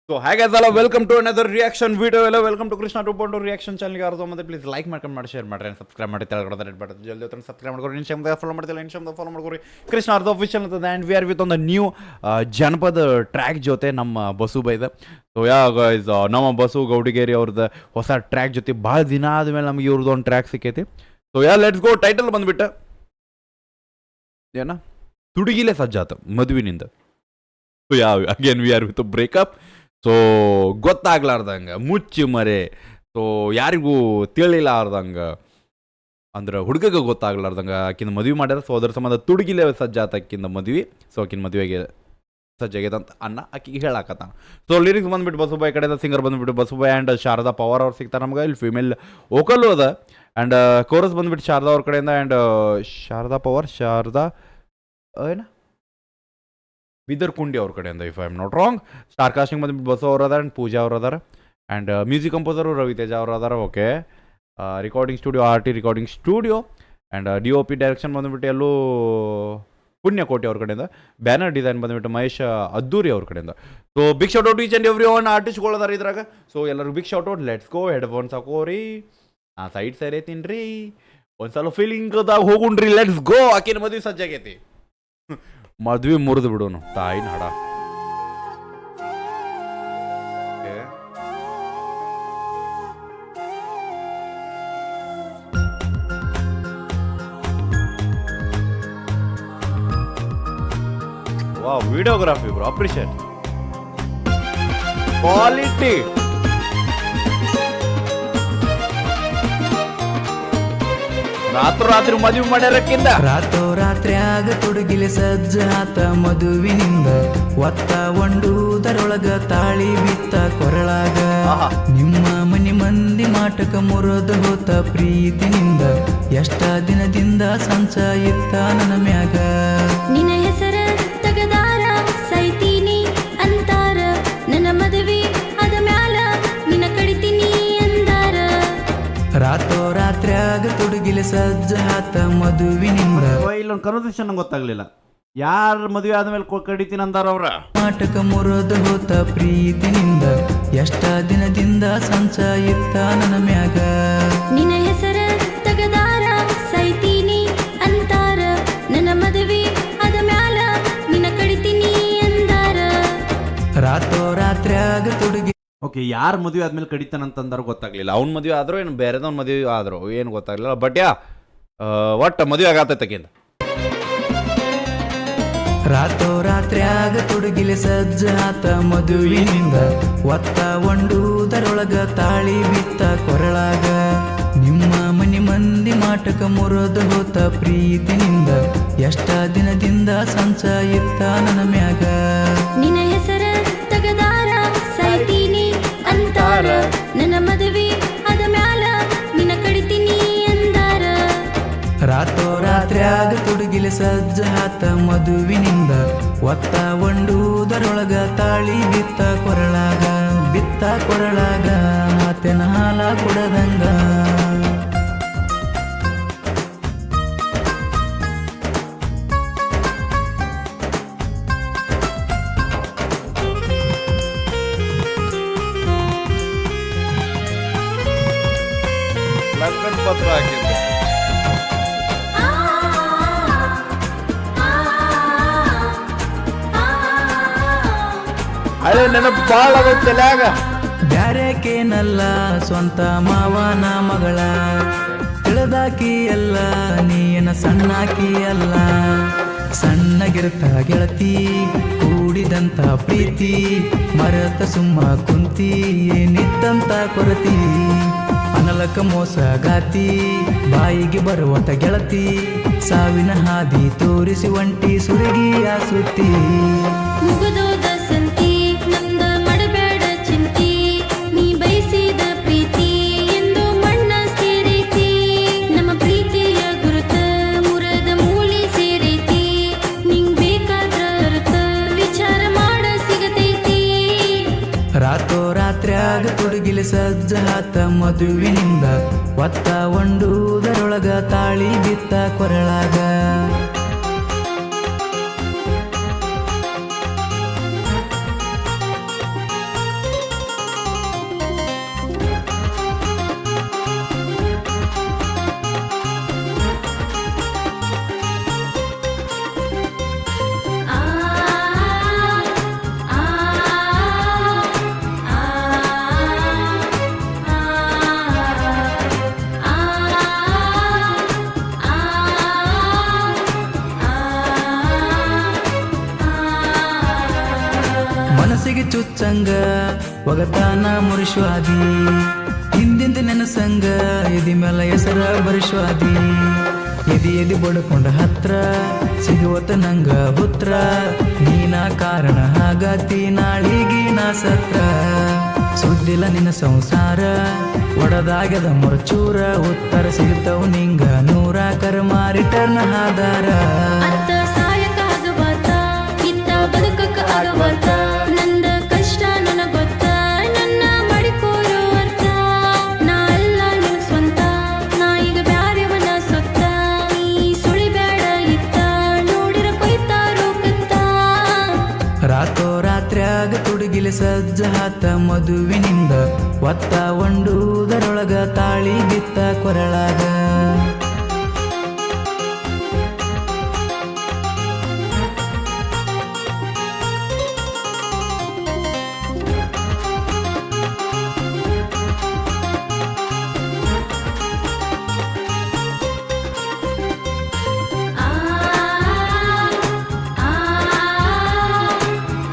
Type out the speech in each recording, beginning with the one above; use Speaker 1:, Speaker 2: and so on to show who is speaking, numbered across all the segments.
Speaker 1: So ಹಾಗೆ ಅದಲ್ಲ welcome to another reaction video ಎಲ್ಲ ವೆಲ್ಕಮ್ ಟು ಕೃಷ್ಣ 2.0 ರಿಯಾಕ್ಷನ್ ಚಾನಲ್ಗೆ ಯಾರು ಮತ್ತೆ ಪ್ಲೀಸ್ ಲೈಕ್ ಮಾಡ್ಕೊಂಡು ಮಾಡಿ ಶೇರ್ ಮಾಡ್ರಿ ಸಬ್ಸ್ಕ್ರೈಬ್ ಮಾಡಿ ತೆಳಗಡೆ ರೆಡ್ ಬಟನ್ ಜಲ್ದಿ ಹೊತ್ತು ಸಬ್ಸ್ಕ್ರೈಬ್ ಮಾಡ್ಕೊರಿ ಇನ್ಸ್ಟಾಗ್ರಾಮ್ ಫಾಲೋ ಮಾಡ್ತಿಲ್ಲ ಇನ್ಸ್ಟಾಗ್ರಾಮ್ ಫಾಲೋ ಮಾಡ್ಕೊರಿ ಕೃಷ್ಣ ಅರ್ಧ ಆಫಿಷಿಯಲ್ ಅಂತದ ಆ್ಯಂಡ್ ವಿ ಆರ್ ವಿತ್ ಒಂದು ನ್ಯೂ ಜನಪದ ಟ್ರ್ಯಾಕ್ ಜೊತೆ ನಮ್ಮ ಬಸು ಬೈದ ಸೊ ಗೈಸ್ ನಮ್ಮ ಬಸು ಗೌಡಿಗೇರಿ ಅವ್ರದ್ದು ಹೊಸ ಟ್ರ್ಯಾಕ್ ಜೊತೆ ಭಾಳ ದಿನ ಆದಮೇಲೆ ನಮ್ಗೆ ಇವ್ರದ್ದು ಒಂದು ಟ್ರ್ಯಾಕ್ ಸಿಕ್ಕೈತಿ ಸೊ ಲೆಟ್ಸ್ ಗೋ ಟೈಟಲ್ ಬಂದ್ಬಿಟ್ಟು ಏನ ತುಡುಗಿಲೆ ಸಜ್ಜಾತ ಮದುವಿನಿಂದ so again we are with breakup so ಗೊತ್ತಾಗ್ಲಾರ್ದಂಗೆ ಮುಚ್ಚಿ ಮರೆ ಸೊ ಯಾರಿಗೂ ತಿಳಿಲಾರ್ದಂಗೆ ಅಂದ್ರೆ ಹುಡುಗಗೆ ಗೊತ್ತಾಗ್ಲಾರ್ದಂಗೆ ಆಕಿನ ಮದುವೆ ಮಾಡ್ಯಾರ ಸೊ ಅದ್ರ ಸಂಬಂಧ ತುಡುಗಿಲೆ ಸಜ್ಜಾತ ಆಕಿಂದ ಮದುವೆ ಸೊ ಆಕಿನ ಮದುವೆಗೆ ಸಜ್ಜಾಗೈತೆ ಅಂತ ಅನ್ನ ಆಕಿಗೆ ಹೇಳಾಕತ್ತಾನ ಸೊ ಲಿರಿಕ್ಸ್ ಬಂದ್ಬಿಟ್ಟು ಬಸುಬಾಯ್ ಕಡೆಯಿಂದ ಸಿಂಗರ್ ಬಂದ್ಬಿಟ್ಟು ಬಸುಬಾಯ್ ಆ್ಯಂಡ್ ಶಾರದಾ ಪವಾರ್ ಅವ್ರು ಸಿಗ್ತಾರೆ ನಮ್ಗೆ ಇಲ್ಲಿ ಫಿಮೇಲ್ ವೋಕಲ್ಲು ಅದ ಆ್ಯಂಡ್ ಕೋರಸ್ ಬಂದ್ಬಿಟ್ಟು ಶಾರದಾ ಅವ್ರ ಕಡೆಯಿಂದ ಆ್ಯಂಡ್ ಶಾರದಾ ಪವಾರ್ ಶಾರದಾ ಏನ ಬಿದರ್ ಕುಂಡಿ ಅವ್ರ ಕಡೆಯಿಂದ if I am not wrong star casting ಬಂದ್ಬಿಟ್ಟು ಬಸು ಅವ್ರು ಅದಾರ ಆ್ಯಂಡ್ ಪೂಜಾ ಅವ್ರು ಅದಾರ ಆ್ಯಂಡ್ ಮ್ಯೂಸಿಕ್ ಕಂಪೋಸರು ರವಿತೇಜ ಅವ್ರು ಅದಾರ okay recording studio RT recording studio and DOP direction ಬಂದ್ಬಿಟ್ಟು ಎಲ್ಲೂ ಪುಣ್ಯಕೋಟಿ ಅವ್ರ ಕಡೆಯಿಂದ ಬ್ಯಾನರ್ ಡಿಸೈನ್ ಬಂದ್ಬಿಟ್ಟು ಮಹೇಶ್ ಅದ್ದೂರಿ ಅವ್ರ ಕಡೆಯಿಂದ so big shot out each and every one ಆರ್ಟಿಸ್ಟ್ಗಳದಾರ ಇದ್ರಾಗ ಸೊ ಎಲ್ಲರೂ big shot out let's go headphones ಹಾಕೋರಿ ಸೈಡ್ ಸೇರೈತೀನಿ ರೀ ಒಂದ್ಸಲ ಫೀಲಿಂಗ್ದಾಗ ಹೋಗುಣ್ರಿ ಲೆಟ್ಸ್ ಗೋ ಆಕಿನ ಮದುವೆ ಸಜ್ಜಾಗೈತಿ ಮದ್ವೆ ಮುರಿದು ಬಿಡೋನು ತಾಯಿನ ಹಾಡ wow videography bro appreciate quality ರಾತ್ರಿ ಮದುವೆ ಮಾಡ್ಯಾರಕ್ಕಿಂದ
Speaker 2: ರಾತ್ರ್ಯಾಗ ತುಡುಗಿಲೆ ಸಜ್ಜ ಆತ ಮದುವಿನಿಂದ ಒತ್ತ ಒಂಡುದರೊಳಗ ತಾಳಿ ಬಿತ್ತ ಕೊರಳಾಗ ನಿಮ್ಮ ಮನಿ ಮಂದಿ ಮಾಟಕ ಮುರಿದು ಹೋತ ಪ್ರೀತಿನಿಂದ ಎಷ್ಟ ದಿನದಿಂದ ಸಂಚ ಇತ್ತ ನನ್ನ ಮ್ಯಾಗ
Speaker 3: ನಿನ್ನ ಹೆಸರ ತಗದಾರ ಸೈತೀನಿ ಅಂತಾರ ನನ್ನ ಮದುವೆ ಅದ ಮ್ಯಾಲ ನಿನ್ನ ಕಡಿತೀನಿ ಅಂದಾರ
Speaker 2: ರಾತ್ರ್ಯಾಗ ತುಡುಗಿಲೆ ಸಜ್ಜ ಆತ ಮದುವಿನಿಂದ
Speaker 1: ಇಲ್ಲೊಂದು ಕನ್ವರ್ಸೇಷನ್ ನಂಗೆ ಗೊತ್ತಾಗ್ಲಿಲ್ಲ ಯಾರ ಮದುವೆ ಆದ್ಮೇಲೆ ಕಡಿತೀನಿ ಅಂದಾರ ಅವ್ರ
Speaker 2: ಮಾಟಕ ಮುರಿದು ಹೋತ ಪ್ರೀತಿನಿಂದ ಎಷ್ಟ ದಿನದಿಂದ ಸಂಚ ಇತ್ತ ನನ್ನ ಮ್ಯಾಗ
Speaker 3: ನಿನ್ನ ಹೆಸರ ತಗದಾರ ಸೈತೀನಿ ಅಂತಾರ ನನ್ನ ಮದುವೆ ಅದ ಮ್ಯಾಲ ನಿನ್ನ ಕಡಿತೀನಿ ಅಂದಾರ
Speaker 2: ರಾತ್ರ್ಯಾಗ ತುಡುಗಿ
Speaker 1: ಓಕೆ ಯಾರ ಮದುವೆ ಆದ್ಮೇಲೆ ಕಡಿತಾನಂತಂದಾರ ಗೊತ್ತಾಗ್ಲಿಲ್ಲ ಅವ್ನ ಮದುವೆ ಆದ್ರೂ ಏನು ಬೇರೆದವ್ನ ಮದುವೆ ಆದ್ರು ಏನು ಗೊತ್ತಾಗ್ಲಿಲ್ಲ ಬಟ್ ಒಟ್ಟು ಮದುವೆ ಆಗತ್ತಕ್ಕಿಂತ
Speaker 2: ರಾತ್ರ್ಯಾಗ ತುಡುಗಿಲೆ ಸಜ್ಜ ಆತ ಮದುವಿನಿಂದ ಒತ್ತ ಒಂಡುದರೊಳಗ ತಾಳಿ ಬಿತ್ತ ಕೊರಳಾಗ ನಿಮ್ಮ ಮನಿ ಮಂದಿ ಮಾಟಕ ಮುರಿದು ಹೋತ ಪ್ರೀತಿನಿಂದ ಎಷ್ಟ ದಿನದಿಂದ ಸಂಚ ಇತ್ತ ನನ್ನ ಮ್ಯಾಗ
Speaker 3: ನಿನ್ನ ಹೆಸರ ತಗದಾರ ಸೈತೀನಿ ಅಂತಾರ ನನ್ನ ಮದುವೆ ಅದ ಮ್ಯಾಲ ನಿನ್ನ ಕಡಿತೀನಿ ಅಂದಾರ
Speaker 2: ರಾತ್ರ್ಯಾಗ ತುಡುಗಿಲೆ ಸಜ್ಜ ಆತ ಮದುವಿನಿಂದ ಒತ್ತ ಒಂಡುದರೊಳಗ ತಾಳಿ ಬಿತ್ತ ಕೊರಳಾಗ ಮಾತೆನ ಹಾಲ ಕುಡದಂಗ
Speaker 1: ಲಗ್ನ ಪತ್ರ ಹಾಕಿದ್ದೆ ಹಳೆ ನೆನಪು ಭಾಳ ತಲೆಯಾಗ
Speaker 2: ಬ್ಯಾರೇಕೇನಲ್ಲ ಸ್ವಂತ ಮಾವನ ಮಗಳ ತಿಳಿದಾಕಿ ಅಲ್ಲ ನೀನ ಸಣ್ಣಾಕಿ ಅಲ್ಲ ಸಣ್ಣಗಿರ್ತ ಗೆಳತಿ ಕೂಡಿದಂತ ಪ್ರೀತಿ ಮರತ ಸುಮ್ಮ ಕುಂತಿ ಏನಿತ್ತಂತ ಕೊರತಿ ಅನಲಕ ಮೋಸಗಾತಿ ಬಾಯಿಗೆ ಬರುವತ ಗೆಳತಿ ಸಾವಿನ ಹಾದಿ ತೋರಿಸಿ ಒಂಟಿ ಸುರಗಿಯ ಸುತ್ತಿ
Speaker 3: ಮುಗದೋದ ಸಂತಿ ನಮ್ದ ಮಾಡಬೇಡ ಚಿಂತಿ ನೀ ಬಯಸಿದ ಪ್ರೀತಿ ಎಂದು ಮಣ್ಣ ಸೇರೈತಿ ನಮ್ಮ ಪ್ರೀತಿಯ ಗುರುತ ಮುರದ ಮೂಲಿ ಸೇರೈತಿ ನಿಂಗ್ ಬೇಕಾದ್ರ ಅರ್ಥ ವಿಚಾರ ಮಾಡ ಸಿಗತೈತಿ
Speaker 2: ರಾತ್ರ್ಯಾಗ ತುಡುಗಿಲೆ ಸಜ್ಜ ಆತ ಮದುವಿನಿಂದ ಒತ್ತ ಒಂಡುದರೊಳಗ ತಾಳಿ ಬಿತ್ತ ಕೊರಳಾಗ ಚುಚ್ಚಂಗ ಒಗತಾನ ಮುರಿಶ್ವಾದಿ ಹಿಂದಿಂದ ನೆನಸಂಗ ಎದಿ ಮೇಲ ಹೆಸರ ಬರಿಶ್ವಾದಿ ಎದಿ ಬಡ್ಕೊಂಡ ಹತ್ರ ಸಿಗುವತ್ತ ನಂಗ ಹುತ್ರ ನೀನ ಕಾರಣ ಹಾಗಾತಿ ನಾಳಿಗಿ ನಾ ಸತ್ರ ಸುದ್ದಿಲ್ಲ ನಿನ್ನ ಸಂಸಾರ ಒಡದಾಗ್ಯದ ಮೊರಚೂರ ಉತ್ತರ ಸಿಗ್ತಾವ್ ನಿಂಗ ನೂರ ಕರ್ಮ ರಿಟರ್ನ್ ಆಧಾರ
Speaker 3: ಅತ್ತ ಸಾಯಕ ಆಗಬಾರ್ದ ಇತ್ತ ಬದುಕಕ್ಕ ಆಗಬಾರ್ದ ನಂದ ಕಷ್ಟ ನನಗ ಗೊತ್ತ ನನ್ನ ಮಾಡಿಕೋರೋ ಅರ್ಥ ನಾ ಅಲ್ಲ ನಿನ್ ಸ್ವಂತ ನಾ ಈಗ ಬ್ಯಾರೆವನ ಸೊತ್ತ ನೀ ಸುಳಿಬ್ಯಾಡ ಇತ್ತ ನೋಡಿರ ಕೊಯ್ತಾರೋ ಕತ್ತ
Speaker 2: ರಾತ್ರ್ಯಾಗ ತುಡುಗಿಲಿ ಸಜ್ಜ ಹಾತ ಮದುವಿನಿಂದ ಒತ್ತ ಒಂಡುದರೊಳಗ ತಾಳಿ ಬಿತ್ತ ಕೊರಳಾಗ
Speaker 3: ಆ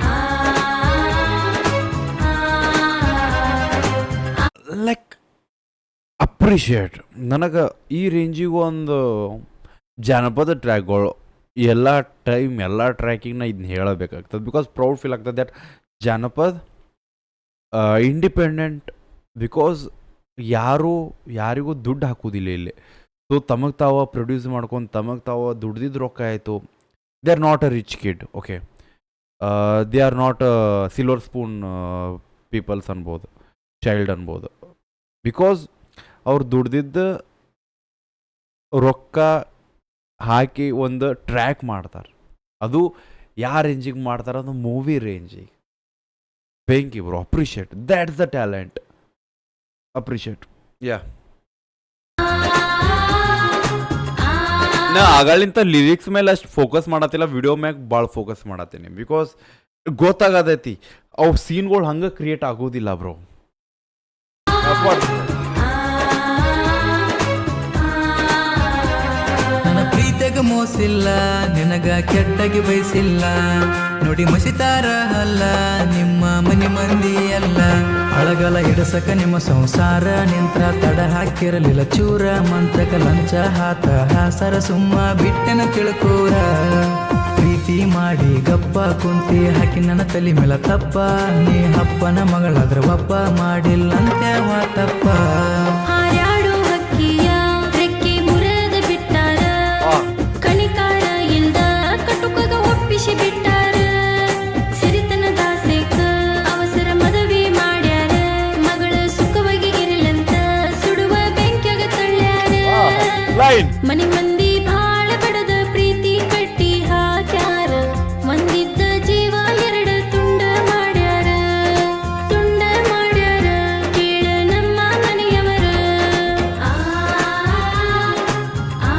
Speaker 3: ಆ
Speaker 1: ಲೈಕ್ ಅಪ್ರಿಷಿಯೇಟ್ ನನಗೆ ಈ ರೇಂಜಿಗೂ ಒಂದು ಜಾನಪದ ಟ್ರ್ಯಾಕ್ಗಳು ಎಲ್ಲ ಟೈಮ್ ಎಲ್ಲ ಟ್ರ್ಯಾಕಿಂಗ್ ನಾ ಇದನ್ನ ಹೇಳಬೇಕಾಗ್ತದೆ ಬಿಕಾಸ್ ಪ್ರೌಡ್ ಫೀಲ್ ಆಗ್ತದೆ ದ್ಯಾಟ್ ಜಾನಪದ ಇಂಡಿಪೆಂಡೆಂಟ್ ಬಿಕಾಸ್ ಯಾರಿಗೂ ದುಡ್ಡು ಹಾಕೋದಿಲ್ಲ ಇಲ್ಲಿ ಸೊ ತಮಗೆ ತಾವ ಪ್ರೊಡ್ಯೂಸ್ ಮಾಡ್ಕೊಂಡು ತಮಗೆ ತಾವ ದುಡ್ದಿದ್ದು ರೊಕ್ಕ ಆಯಿತು they are not a rich kid okay they are not silver spoon peoples ಅನ್ಬೋದು ಚೈಲ್ಡ್ ಅನ್ಬೋದು ಬಿಕಾಸ್ ಅವ್ರು ದುಡ್ದಿದ್ದ ರೊಕ್ಕ ಹಾಕಿ ಒಂದು ಟ್ರ್ಯಾಕ್ ಮಾಡ್ತಾರೆ ಅದು ಯಾವ ರೇಂಜಿಗೆ ಮಾಡ್ತಾರೆ ಅದು ಮೂವಿ ರೇಂಜಿಗೆ ಬೆಂಕಿ bro appreciate that's the talent appreciate ಯಾ ನಾ ಆಗಳಿಂತ ಲಿರಿಕ್ಸ್ ಮೇಲೆ ಅಷ್ಟು ಫೋಕಸ್ ಮಾಡತ್ತಿಲ್ಲ ವಿಡಿಯೋ ಮ್ಯಾಗ ಭಾಳ ಫೋಕಸ್ ಮಾಡತ್ತೀನಿ ಬಿಕಾಸ್ ಗೊತ್ತಾಗತೈತಿ ಅವು ಸೀನ್ಗಳು ಹಂಗೆ ಕ್ರಿಯೇಟ್ ಆಗೋದಿಲ್ಲ ಬ್ರೋ
Speaker 2: ನನ್ನ ಪ್ರೀತಿಗ ಮೋಸಿಲ್ಲ ನಿನಗ ಕೆಟ್ಟಗೆ ಬಯಸಿಲ್ಲ ನೋಡಿ ಮಸಿತಾರ ಅಲ್ಲ ನಿಮ್ಮ ಮನೆ ಮಂದಿ ಅಲ್ಲ ಅಳಗಲ ಹಿಡಸಕ ನಿಮ್ಮ ಸಂಸಾರ ನಿಂತ್ರ ತಡ ಹಾಕಿರಲಿಲ್ಲ ಚೂರ ಮಂತ್ರಕ ಲಂಚ ಹಾತ ಹಾಸರ ಸುಮ್ಮ ಬಿಟ್ಟೆನ ತಿಳ್ಕೋರ ಪ್ರೀತಿ ಮಾಡಿ ಗಪ್ಪ ಕುಂತಿ ಹಾಕಿ ನನ್ನ ತಲೆ ಮೇಲ ತಪ್ಪ ನೀ ಹಪ್ಪನ ಮಗಳಾದ್ರ ಒಪ್ಪ ಮಾಡಿಲ್ಲಂತ್ಯಾವ ತಪ್ಪ
Speaker 3: ಹಾರ್ಯಾಡೋ ಹಕ್ಕಿಯ ರೆಕ್ಕೆ ಮುರದ ಬಿಟ್ಟಾರ ಕಣಿಕಾರ ಇಲ್ದ ಕಟುಕಗ ಒಪ್ಪಿಸಿ ಬಿಟ್ಟಾರ ಸಿರಿತನದ ಆಸೆಕ ಅವಸರ ಮದುವೆ ಮಾಡ್ಯಾರ ಮಗಳ ಸುಖವಾಗಿ ಇರಲಂತ ಸುಡುವ ಬೆಂಕ್ಯಾಗ ತಳ್ಳ್ಯಾರ ಮನಿ ಮಂದಿ ಬಾಳ ಬಡದ ಪ್ರೀತಿ ಕಟ್ಟಿ ಹಾಕ್ಯಾರ ಒಂದಿದ್ದ ಜೀವ ಎರಡು ತುಂಡ ಮಾಡ್ಯಾರ ಕೇಳ ನಮ್ಮ ಮನೆಯವರ ಆ ಆ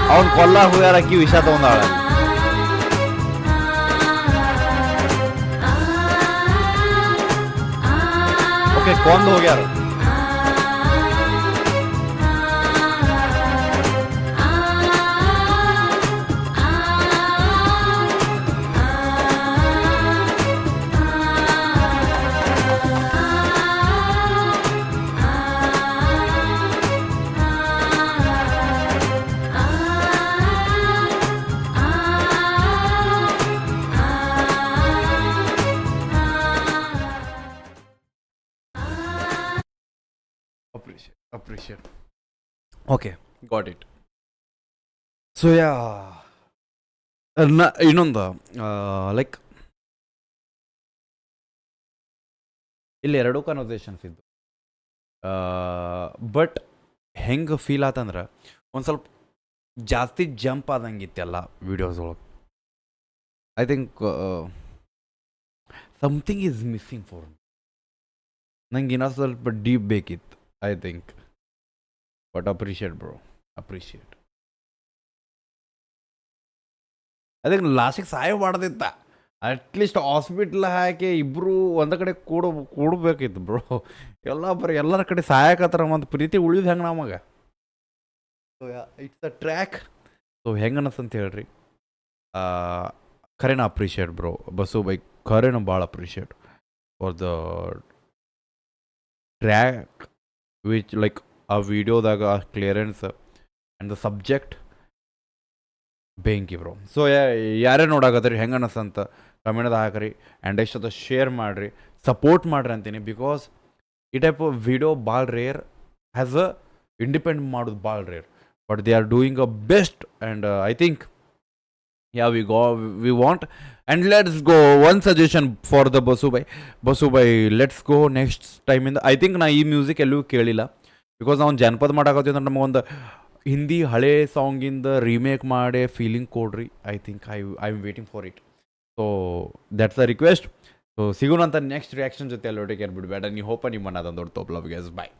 Speaker 1: ಅವ್ನು ಕೊಲ್ಲ ಹೋಗ್ಯಾರಕ್ಕಿ ವಿಷ ತಗೊಂಡಾಳ ಓಕೆ ಕೊಂದು ಹೋಗ್ಯಾರ appreciate okay got it so yeah ಇನ್ನೊಂದು ಲೈಕ್ ಇಲ್ಲಿ ಎರಡೂ ಕನ್ವರ್ಸೇಷನ್ಸ್ ಇದ್ದು ಬಟ್ ಹೆಂಗೆ ಫೀಲ್ ಆತಂದ್ರೆ ಒಂದು ಸ್ವಲ್ಪ ಜಾಸ್ತಿ ಜಂಪ್ ಆದಂಗಿತ್ತೆಲ್ಲ ವೀಡಿಯೋಸ್ ಒಳಗೆ I think something is missing for ನಂಗೆ ಇನ್ನೂ ಸ್ವಲ್ಪ ಡೀಪ್ ಬೇಕಿತ್ತು I think but appreciate bro appreciate I think ಲಾಸ್ಟಿಗೆ ಸಹಾಯ ಮಾಡ್ದಿತ್ತ ಅಟ್ಲೀಸ್ಟ್ ಹಾಸ್ಪಿಟ್ಲ್ ಹಾಕಿ ಇಬ್ಬರು ಒಂದು ಕಡೆ ಕೂಡಬೇಕಿತ್ತು ಬ್ರೋ ಎಲ್ಲ ಬರೀ ಎಲ್ಲರ ಕಡೆ ಸಹಾಯಕತ್ರ ಒಂದು ಪ್ರೀತಿ ಉಳಿದು ಹೆಂಗೆ ನಮಗೆ so it's a track. So ಹೆಂಗೆ ಅನ್ನಿಸ್ತಂತ ಹೇಳ್ರಿ, ಖರೇನ ಅಪ್ರಿಷಿಯೇಟ್ ಬ್ರೋ ಬಸ್ಸು ಬೈ, ಖರೇನ ಭಾಳ appreciate for the track which like ಆ ವಿಡಿಯೋದಾಗ ಆ ಕ್ಲಿಯರೆನ್ಸ್ ಆ್ಯಂಡ್ ದ ಸಬ್ಜೆಕ್ಟ್ ಬೆಂಕಿ ಬ್ರೋ. ಸೊ ಯಾರೇ ನೋಡಾಕತ್ತೀರಿ ಹೆಂಗೆ ಅನ್ನಿಸ್ತಂತ ಕಮೆಂಟ್ದಾಗ ಹಾಕ್ರಿ, ಆ್ಯಂಡ್ ಎಷ್ಟೊತ್ತ ಶೇರ್ ಮಾಡಿರಿ, ಸಪೋರ್ಟ್ ಮಾಡಿರಿ ಅಂತೀನಿ. ಬಿಕಾಸ್ ಈ ಟೈಪ್ ವಿಡಿಯೋ ಭಾಳ ರೇರ್, ಹ್ಯಾಸ್ ಅ ಇಂಡಿಪೆಂಡೆಂಟ್ ಮಾಡೋದು ಭಾಳ rare, but they are doing a best. And I think we want, and let's go one suggestion for the Basu bhai, let's go next time in the, I think ನಾ ಈ music ಎಲ್ಲೂ ಕೇಳಿಲ್ಲ. Because ನಾವು ಜನಪದ ಮಾಡಾಕತ್ತೀವಿ ಅಂದ್ರೆ ನಮಗೊಂದು ಹಿಂದಿ ಹಳೆ ಸಾಂಗಿಂದ remake ಮಾಡಿ ಫೀಲಿಂಗ್ ಕೊಡ್ರಿ. I think I am waiting for it. So that's a request. So ಸಿಗೋಣ ಅಂತ ನೆಕ್ಸ್ಟ್ ರಿಯಾಕ್ಷನ್ ಜೊತೆ ಅಲ್ಲಿ ಒಟ್ಟಿಗೆ ಬಿಡಬೇಡ. ನೀವು ಹೋಪ ನಿಮ್ಮನ್ನ ಅದೊಂದು ದೊಡ್ಡ ತೋಪ್ ಲವ್ ಗೈಸ್. ಬಾಯ್.